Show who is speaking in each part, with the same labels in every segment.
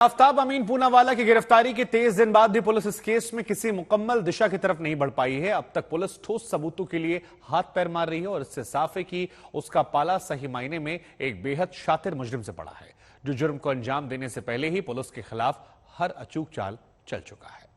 Speaker 1: आफ्ताब अमीन पूनावाला की गिरफ्तारी के 23 दिन बाद भी पुलिस इस केस में किसी मुकम्मल दिशा की तरफ नहीं बढ़ पाई है। अब तक पुलिस ठोस सबूतों के लिए हाथ पैर मार रही है और इससे साफ है कि उसका पाला सही मायने में एक बेहद शातिर मुजरिम से पड़ा है, जो जुर्म को अंजाम देने से पहले ही पुलिस के खिलाफ हर अचूक चाल चल चुका है।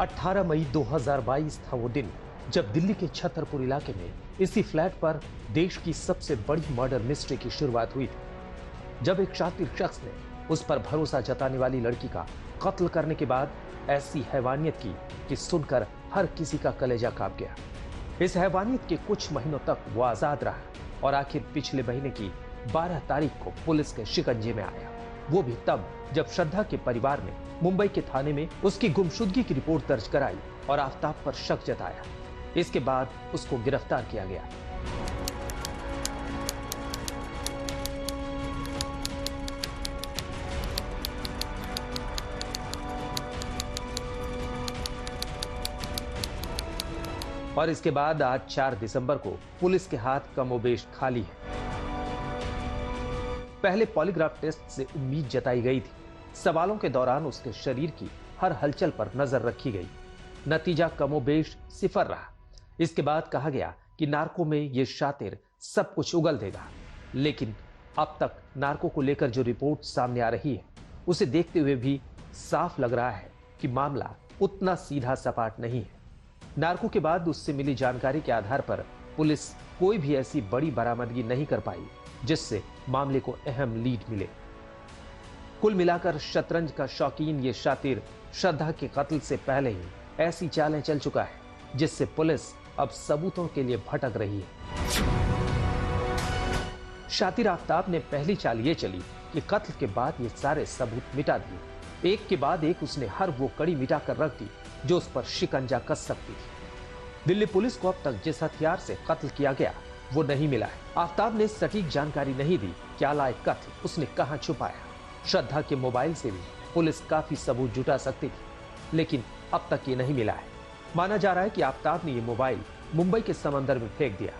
Speaker 2: 18 मई 2022 था वो दिन जब दिल्ली के छतरपुर इलाके में इसी फ्लैट पर देश की सबसे बड़ी मर्डर मिस्ट्री की शुरुआत हुई थी। जब एक शातिर शख्स ने उस पर भरोसा जताने वाली लड़की का कत्ल करने के बाद ऐसी हैवानियत की कि सुनकर हर किसी का कलेजा कांप गया। इस हैवानियत के कुछ महीनों तक वो आजाद रहा और आखिर पिछले महीने की 12 तारीख को पुलिस के शिकंजे में आया। वो भी तब जब श्रद्धा के परिवार ने मुंबई के थाने में उसकी गुमशुदगी की रिपोर्ट दर्ज कराई और आफ्ताब पर शक जताया। इसके बाद उसको गिरफ्तार किया गया। और इसके बाद आज 4 दिसंबर को पुलिस के हाथ कमोबेश खाली है। पहले पॉलीग्राफ टेस्ट से उम्मीद जताई गई थी। सवालों के दौरान उसके शरीर की हर हलचल पर नजर रखी गई। नतीजा कमोबेश सिफर रहा। इसके बाद कहा गया कि नार्को में ये शातिर सब कुछ उगल देगा, लेकिन अब तक नार्को को लेकर जो रिपोर्ट सामने आ रही है उसे देखते हुए भी साफ लग रहा है कि मामला उतना सीधा सपाट नहीं है। नार्को के बाद उससे मिली जानकारी के आधार पर पुलिस कोई भी ऐसी बड़ी बरामदगी नहीं कर पाई जिससे मामले को अहम लीड मिले। कुल मिलाकर शतरंज का शौकीन ये शातिर श्रद्धा के कत्ल से पहले ही ऐसी चालें चल चुका है जिससे पुलिस अब सबूतों के लिए भटक रही है। शातिर आफ्ताब ने पहली चाल ये चली कि कत्ल के बाद ये सारे सबूत मिटा दिए। एक के बाद एक उसने हर वो कड़ी मिटा कर रख दी जो उस पर शिकंजा कस सकती थी। दिल्ली पुलिस को अब तक जिस हथियार से कत्ल किया गया वो नहीं मिला है। आफ्ताब ने सटीक जानकारी नहीं दी क्या लायक कत्ल उसने कहां छुपाया। श्रद्धा के मोबाइल से भी पुलिस काफी सबूत जुटा सकती थी, लेकिन अब तक ये नहीं मिला है। माना जा रहा है कि आफ्ताब ने ये मोबाइल मुंबई के समंदर में फेंक दिया।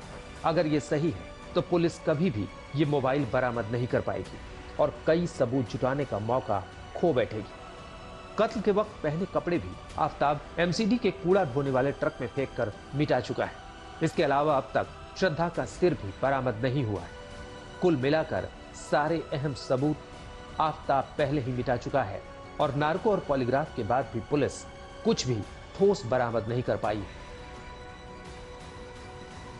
Speaker 2: अगर ये सही है तो पुलिस कभी भी ये मोबाइल बरामद नहीं कर पाएगी और कई सबूत जुटाने का मौका खो बैठेगी। कत्ल के वक्त पहने कपड़े भी आफ्ताब एमसीडी के कूड़ा ढोने वाले ट्रक में फेंक कर मिटा चुका है। इसके अलावा अब तक श्रद्धा का सिर भी बरामद नहीं हुआ है। कुल मिलाकर सारे अहम सबूत आफ्ताब पहले ही मिटा चुका है और नार्को और पॉलीग्राफ के बाद भी पुलिस कुछ भी ठोस बरामद नहीं कर पाई है।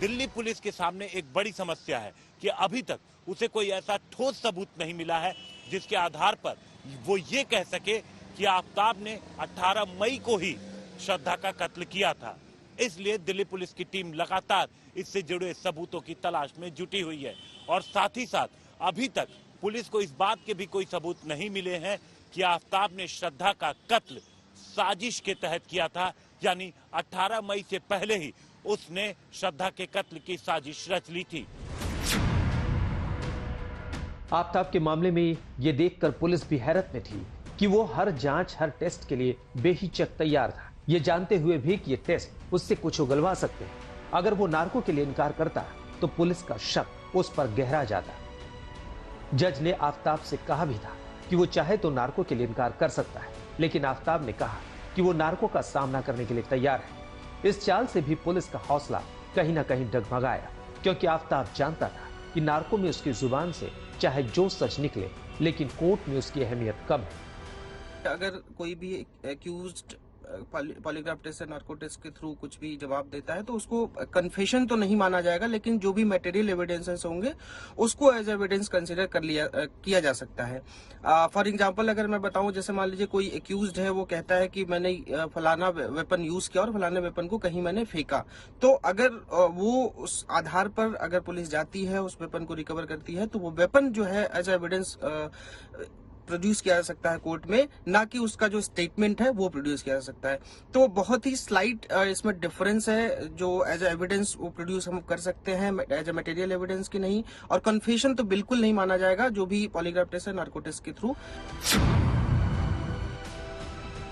Speaker 3: दिल्ली पुलिस के सामने एक बड़ी समस्या है कि अभी तक उसे कोई ऐसा ठोस सबूत नहीं मिला है जिसके आधार पर वो ये कह सके कि आफ्ताब ने 18 मई को ही श्रद्धा का कत्ल किया था। इसलिए दिल्ली पुलिस की टीम लगातार इससे जुड़े सबूतों की तलाश में जुटी हुई है और साथ ही साथ अभी तक पुलिस को इस बात के भी कोई सबूत नहीं मिले हैं कि आफ्ताब ने श्रद्धा का कत्ल साजिश के तहत किया था, यानी 18 मई से पहले ही उसने श्रद्धा के कत्ल की साजिश रच ली थी।
Speaker 2: आफ्ताब के मामले में ये देखकर पुलिस भी हैरत में थी कि वो हर जांच हर टेस्ट के लिए बेहिचक तैयार था, ये जानते हुए भी कि ये टेस्ट उससे कुछ उगलवा सकते हैं। अगर वो नार्को के लिए इनकार करता तो पुलिस का शक उस पर गहरा जाता। जज ने आफ्ताब से कहा भी था कि वो चाहे तो नार्को के लिए इनकार कर सकता है, लेकिन आफ्ताब ने कहा कि वो नार्को का सामना करने के लिए तैयार है। इस चाल से भी पुलिस का हौसला कहीं ना कहीं डगमगाया, क्योंकि आफ्ताब जानता था कि नार्को में उसकी जुबान से चाहे जो सच निकले, लेकिन कोर्ट में उसकी अहमियत कम है।
Speaker 4: अगर कोई भी एक्यूज्ड पॉलीग्राफ टेस्ट या नार्को टेस्ट के थ्रू कुछ भी जवाब देता है तो उसको कन्फेशन तो नहीं माना जाएगा, लेकिन जो भी मटेरियल एविडेंसेस होंगे उसको एज एविडेंस कंसीडर किया जा सकता है। फॉर एग्जांपल अगर मैं बताऊं, जैसे मान लीजिए कोई एक्यूज्ड है, वो कहता है कि मैंने फलाना वेपन यूज किया और फलाने वेपन को कहीं मैंने फेंका, तो अगर वो उस आधार पर अगर पुलिस जाती है, उस वेपन को रिकवर करती है, तो वो वेपन जो है एज एविडेंस प्रोड्यूस किया जा सकता है कोर्ट में, ना कि उसका जो स्टेटमेंट है वो प्रोड्यूस किया जा सकता है। तो बहुत ही स्लाइट इसमें डिफरेंस है, जो एज एविडेंस वो प्रोड्यूस हम कर सकते हैं, एज ए मटेरियल एविडेंस की नहीं। और कन्फेशन तो बिल्कुल नहीं माना जाएगा, जो भी पॉलीग्राफ टेस्ट है नार्को टेस्ट के थ्रू।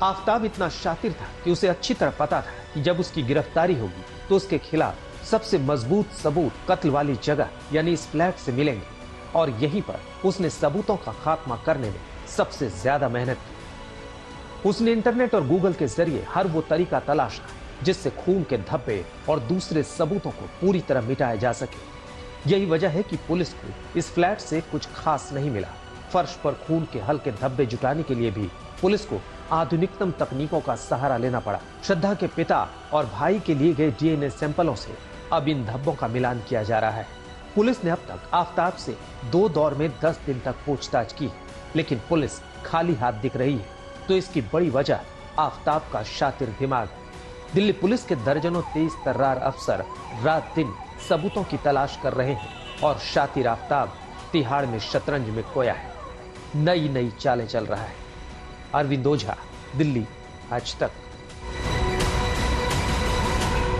Speaker 2: आफताब इतना शातिर था कि उसे अच्छी तरह पता था कि जब उसकी गिरफ्तारी होगी तो उसके खिलाफ सबसे मजबूत सबूत कत्ल वाली जगह यानी इस फ्लैट से मिलेंगे, और यहीं पर उसने सबूतों का खात्मा करने में सबसे ज्यादा मेहनत की। उसने इंटरनेट और गूगल के जरिए हर वो तरीका तलाशा जिससे खून के धब्बे और दूसरे सबूतों को पूरी तरह मिटाया जा सके। यही वजह है कि पुलिस को इस फ्लैट से कुछ खास नहीं मिला। फर्श पर खून के हल्के धब्बे जुटाने के लिए भी पुलिस को आधुनिकतम तकनीकों का सहारा लेना पड़ा। श्रद्धा के पिता और भाई के लिए गए डीएनए सैंपलों से अब इन धब्बों का मिलान किया जा रहा है। पुलिस ने अब तक आफताब से 2 दौर में 10 दिन तक पूछताछ की, लेकिन पुलिस खाली हाथ दिख रही है। तो इसकी बड़ी वजह आफताब का शातिर दिमाग। दिल्ली पुलिस के दर्जनों तेज तर्रार अफसर रात दिन सबूतों की तलाश कर रहे हैं और शातिर आफताब तिहाड़ में शतरंज में खोया है, नई नई चालें चल रहा है। अरविंद ओझा, दिल्ली आज तक।